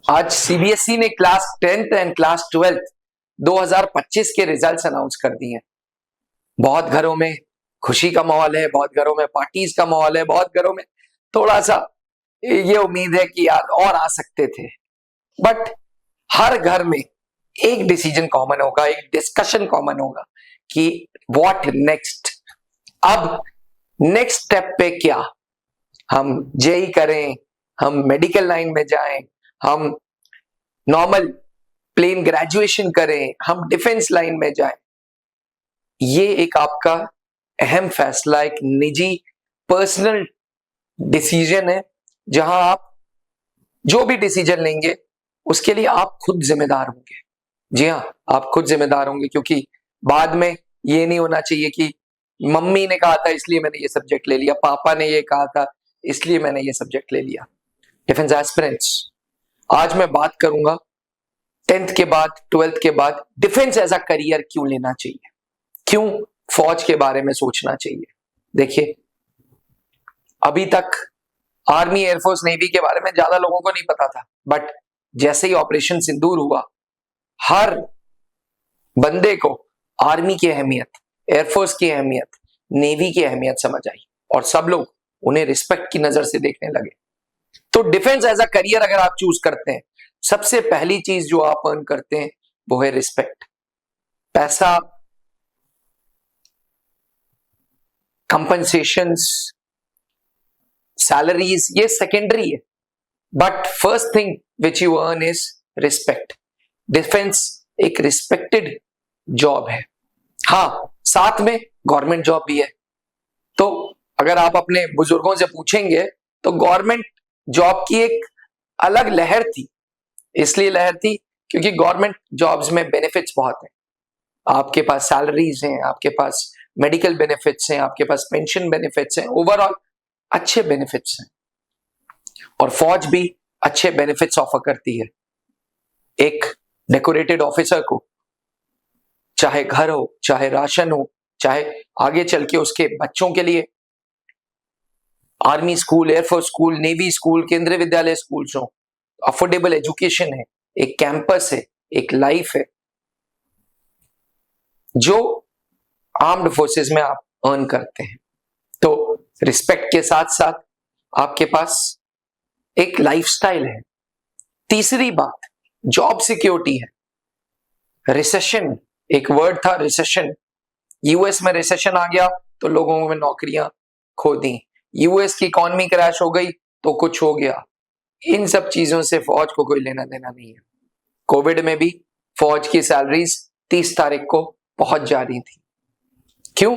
आज सीबीएसई ने class 10th and class 12th 2025 के रिजल्ट्स अनाउंस कर दिए हैं। बहुत घरों में खुशी का माहौल है, बहुत घरों में पार्टीज का माहौल है, बहुत घरों में थोड़ा सा ये उम्मीद है कि यार और आ सकते थे। बट हर घर में एक डिसीजन कॉमन होगा, एक डिस्कशन कॉमन होगा कि व्हाट नेक्स्ट। अब नेक्स्ट स्टेप पे क्या, हम जेई करें, हम मेडिकल लाइन में जाएं, हम नॉर्मल प्लेन ग्रेजुएशन करें, हम डिफेंस लाइन में जाएं। ये एक आपका अहम फैसला, एक निजी पर्सनल डिसीजन है, जहां आप जो भी डिसीजन लेंगे उसके लिए आप खुद जिम्मेदार होंगे। जी हाँ, आप खुद जिम्मेदार होंगे, क्योंकि बाद में ये नहीं होना चाहिए कि मम्मी ने कहा था इसलिए मैंने ये सब्जेक्ट ले लिया, पापा ने ये कहा था इसलिए मैंने ये सब्जेक्ट ले लिया। डिफेंस एस्पिरेंट्स, आज मैं बात करूंगा 10th के बाद 12th के बाद डिफेंस एज अ करियर क्यों लेना चाहिए, क्यों फौज के बारे में सोचना चाहिए। देखिए, अभी तक आर्मी, एयरफोर्स, नेवी के बारे में ज्यादा लोगों को नहीं पता था, बट जैसे ही ऑपरेशन सिंदूर हुआ, हर बंदे को आर्मी की अहमियत, एयरफोर्स की अहमियत, नेवी की अहमियत समझ आई और सब लोग उन्हें रिस्पेक्ट की नजर से देखने लगे। तो डिफेंस एज अ करियर अगर आप चूज करते हैं, सबसे पहली चीज जो आप अर्न करते हैं वो है रिस्पेक्ट। पैसा, कंपनसेशंस, सैलरीज, ये सेकेंडरी है, but first thing which you earn is respect. Defence एक रिस्पेक्टेड जॉब है। हाँ, साथ में गवर्नमेंट जॉब भी है। तो अगर आप अपने बुजुर्गों से पूछेंगे तो गवर्नमेंट जॉब की एक अलग लहर थी। इसलिए लहर थी क्योंकि गवर्नमेंट जॉब्स में बेनिफिट्स बहुत हैं। आपके पास सैलरीज हैं, आपके पास मेडिकल बेनिफिट्स हैं, आपके पास पेंशन बेनिफिट्स हैं, ओवरऑल अच्छे बेनिफिट्स हैं। और फौज भी अच्छे बेनिफिट्स ऑफर करती है। एक डेकोरेटेड ऑफिसर को चाहे घर हो, चाहे राशन हो, चाहे आगे चल के उसके बच्चों के लिए army school, air force school, navy school, केंद्रीय विद्यालय स्कूल हो, अफोर्डेबल एजुकेशन है, एक कैंपस है, एक लाइफ है, जो आर्म्ड फोर्सेस में आप अर्न करते हैं। तो रिस्पेक्ट के साथ साथ आपके पास एक लाइफस्टाइल है। तीसरी बात जॉब सिक्योरिटी है। रिसेशन, एक वर्ड था रिसेशन। यूएस में रिसेशन आ गया तो लोगों में नौकरियां खो दी, यूएस की इकोनॉमी क्रैश हो गई तो कुछ हो गया। इन सब चीजों से फौज को कोई लेना देना नहीं है। कोविड में भी फौज की सैलरीज 30 तारीख को पहुंच जा रही थी। क्यों?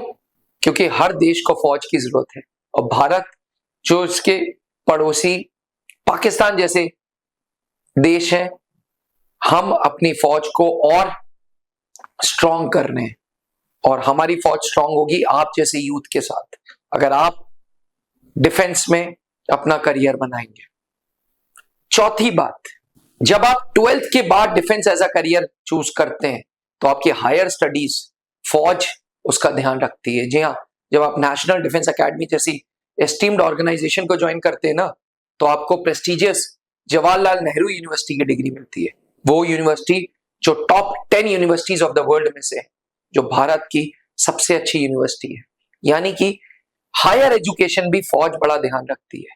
क्योंकि हर देश को फौज की जरूरत है, और भारत जो इसके पड़ोसी पाकिस्तान जैसे देश हैं, हम अपनी फौज को और स्ट्रांग कर रहे हैं, और हमारी फौज स्ट्रांग होगी आप जैसे यूथ के साथ, अगर आप डिफेंस में अपना करियर बनाएंगे। चौथी बात, जब आप 12th के बाद defence as a career choose करते हैं तो आपकी हायर स्टडीज फौज उसका ध्यान रखती है। जी हाँ, जब आप नेशनल डिफेंस एकेडमी जैसी एस्टीम्ड ऑर्गेनाइजेशन को ज्वाइन करते हैं ना, तो आपको प्रेस्टिजियस जवाहरलाल नेहरू यूनिवर्सिटी की डिग्री मिलती है। वो यूनिवर्सिटी जो top 10 universities of the world में से है, जो भारत की सबसे अच्छी यूनिवर्सिटी है। यानी कि हायर एजुकेशन भी फौज बड़ा ध्यान रखती है।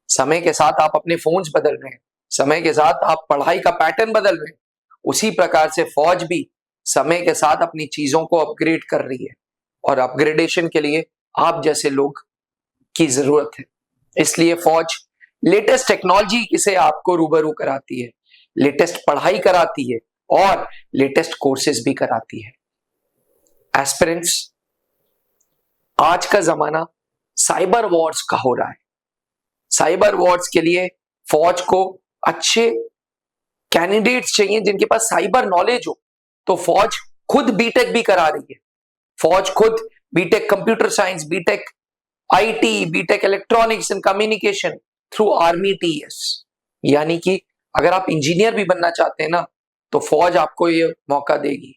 समय के साथ आप अपने फोन्स बदल रहे हैं, समय के साथ आप पढ़ाई का पैटर्न बदल रहे हैं, उसी प्रकार से फौज भी समय के साथ अपनी चीजों को अपग्रेड कर रही है, और अपग्रेडेशन के लिए आप जैसे लोग की जरूरत है। इसलिए फौज लेटेस्ट टेक्नोलॉजी से आपको रूबरू कराती है, लेटेस्ट पढ़ाई कराती है, और लेटेस्ट कोर्सेज भी कराती है। एस्पिरेंट्स, आज का जमाना साइबर वॉर्स का हो रहा है। साइबर वॉर्स के लिए फौज को अच्छे कैंडिडेट्स चाहिए जिनके पास साइबर नॉलेज हो। तो फौज खुद बीटेक भी करा रही है। फौज खुद B Tech computer science, B Tech IT, B Tech electronics and communication through army TES. यानी कि अगर आप इंजीनियर भी बनना चाहते हैं ना, तो फौज आपको ये मौका देगी।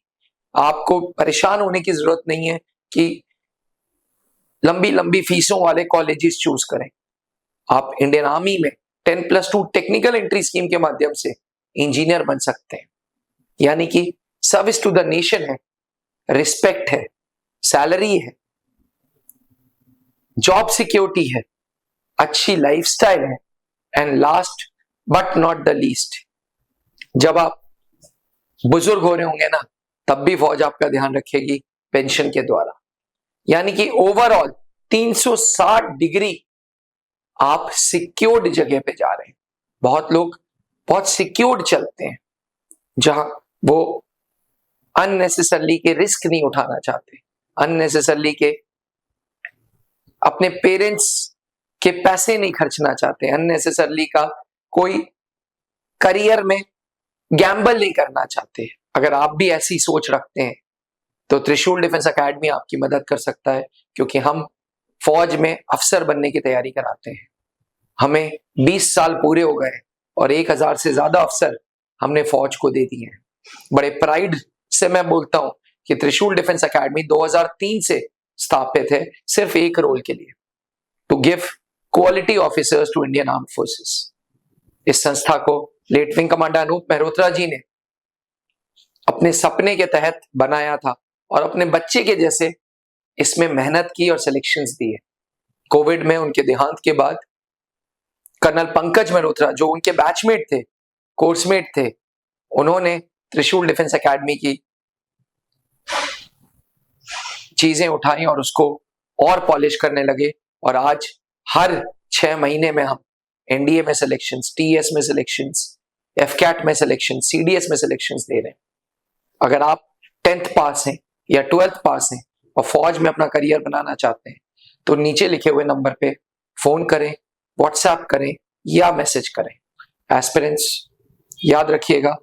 आपको परेशान होने की जरूरत नहीं है कि लंबी लंबी फीसों वाले कॉलेजेस चूज करें। आप इंडियन आर्मी में 10+2 टेक्निकल एंट्री स्कीम के माध्यम से इंजीनियर बन सकते हैं। यानी कि सर्विस टू द नेशन है, रिस्पेक्ट है, सैलरी है, जॉब सिक्योरिटी है, अच्छी लाइफस्टाइल है, and last but not the least, जब आप बुजुर्ग हो रहे होंगे ना, तब भी फौज आपका ध्यान रखेगी पेंशन के द्वारा। यानी कि ओवरऑल 360 डिग्री आप सिक्योर्ड जगह पे जा रहे हैं। बहुत लोग बहुत सिक्योर्ड चलते हैं, जहां वो अननेसेसरली के रिस्क नहीं उठाना चाहते, अननेसेसरली के अपने पेरेंट्स के पैसे नहीं खर्चना चाहते, अननेसेसरली का कोई करियर में गैम्बल नहीं करना चाहते। अगर आप भी ऐसी सोच रखते हैं तो त्रिशूल डिफेंस एकेडमी आपकी मदद कर सकता है, क्योंकि हम फौज में अफसर बनने की तैयारी कराते हैं। हमें 20 साल पूरे हो गए और 1000 से ज्यादा अफसर हमने फौज को दे दिए हैं। बड़े प्राइड से मैं बोलता हूं कि त्रिशूल डिफेंस एकेडमी 2003 से स्थापित है, सिर्फ एक रोल के लिए, to give quality officers to Indian armed forces. इस संस्था को late wing commander Anoop Mehrotra ji ने अपने सपने के तहत बनाया था और अपने बच्चे के जैसे इसमें मेहनत की और सिलेक्शंस दिए। कोविड में उनके देहांत के बाद कर्नल पंकज मेहरोत्रा, जो उनके बैचमेट थे, कोर्समेट थे, उन्होंने त्रिशूल डिफेंस एकेडमी की चीजें उठाई और उसको और पॉलिश करने लगे। और आज हर 6 महीने में हम एनडीए में सिलेक्शंस, टीएस में सिलेक्शंस, एफकैट में सिलेक्शन, सीडीएस में सिलेक्शंस दे रहे हैं। अगर आप 10th पास हैं या 12th पास हैं और फौज में अपना करियर बनाना चाहते हैं तो नीचे लिखे हुए नंबर पे फोन करें, व्हाट्सएप करें या मैसेज करें। एस्पिरेंट्स याद रखिएगा,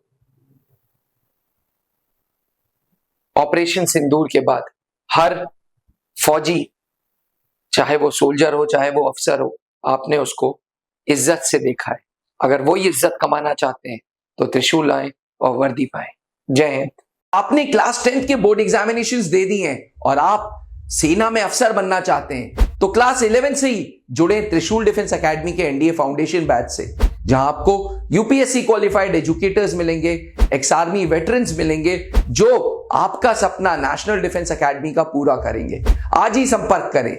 ऑपरेशन सिंदूर के बाद हर फौजी, चाहे वो सोल्जर हो चाहे वो अफसर हो, आपने उसको इज्जत से देखा है। अगर वो इज्जत कमाना चाहते हैं तो त्रिशूल आए और वर्दी पाए। जय हिंद। आपने क्लास 10th के बोर्ड एग्जामिनेशंस दे दिए हैं और आप सेना में अफसर बनना चाहते हैं तो क्लास 11 से ही जुड़े त्रिशूल डिफेंस एकेडमी के एनडीए फाउंडेशन बैच से, जहां आपको यूपीएससी क्वालिफाइड एजुकेटर्स मिलेंगे, एक्स आर्मी वेटरन्स मिलेंगे, जो आपका सपना नेशनल डिफेंस एकेडमी का पूरा करेंगे। आज ही संपर्क करें